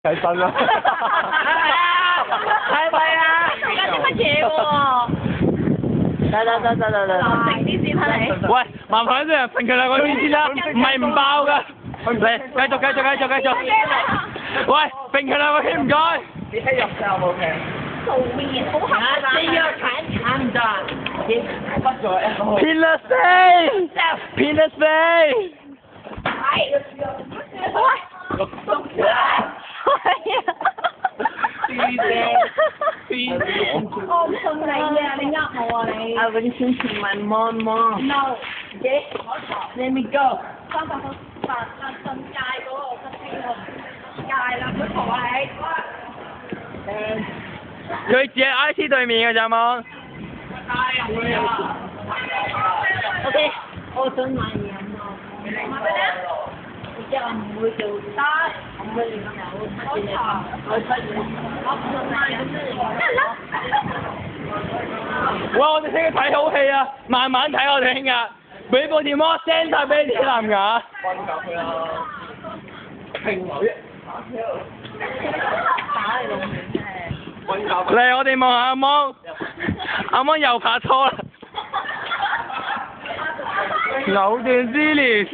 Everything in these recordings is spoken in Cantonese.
起身啦！係咪啊？而家啲乜嘢喎？得，靜啲先啦你。喂，麻煩啲人揈佢兩個圈先啦，唔係唔爆噶。嚟，繼續。喂，揈佢兩個圈唔該。你睇入就 OK。做面好黑啊！你要砍的，你不咗。偏了飛，偏了飛。我唔信你啊！你呃我啊你。I will listen to my mom. No。 Okay. Let me go. 300個信戒嗰個吉星喎，戒啦，佢同你。佢住喺 IC 對面嘅咋嘛？ OK， 我想買嘢飲啊。買咩咧？即係我唔會做得，我唔會亂咁有乜嘢。我出嘢。我唔買咁樣。喂，我哋聽日睇好戲啊，慢慢睇我哋聽日。俾部電話 send 晒俾啲藍牙。打你老味真係。嚟，我哋望下阿芒，阿芒又拍拖啦。藕斷絲連。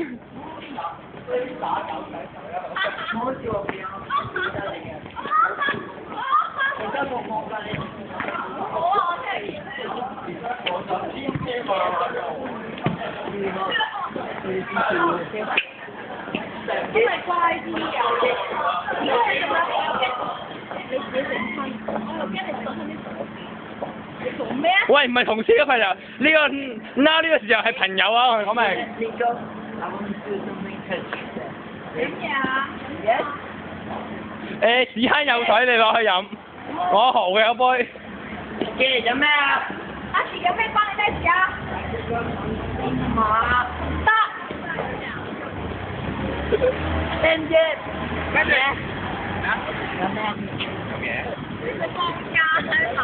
因為乖啲啊！你自己整親，我又驚你整親啲同事。你做咩啊？喂，唔係同事嘅朋友，呢個呢個時候係朋友啊，我哋講明。你go. I want to do something touchy. 點嘢啊？ Yes. 屎坑有水，你攞去飲。我豪嘅有杯。嘅做咩啊？阿時有咩關你咩事啊？嘛？得。聽啫。乜嘢？有咩？你放假喺度。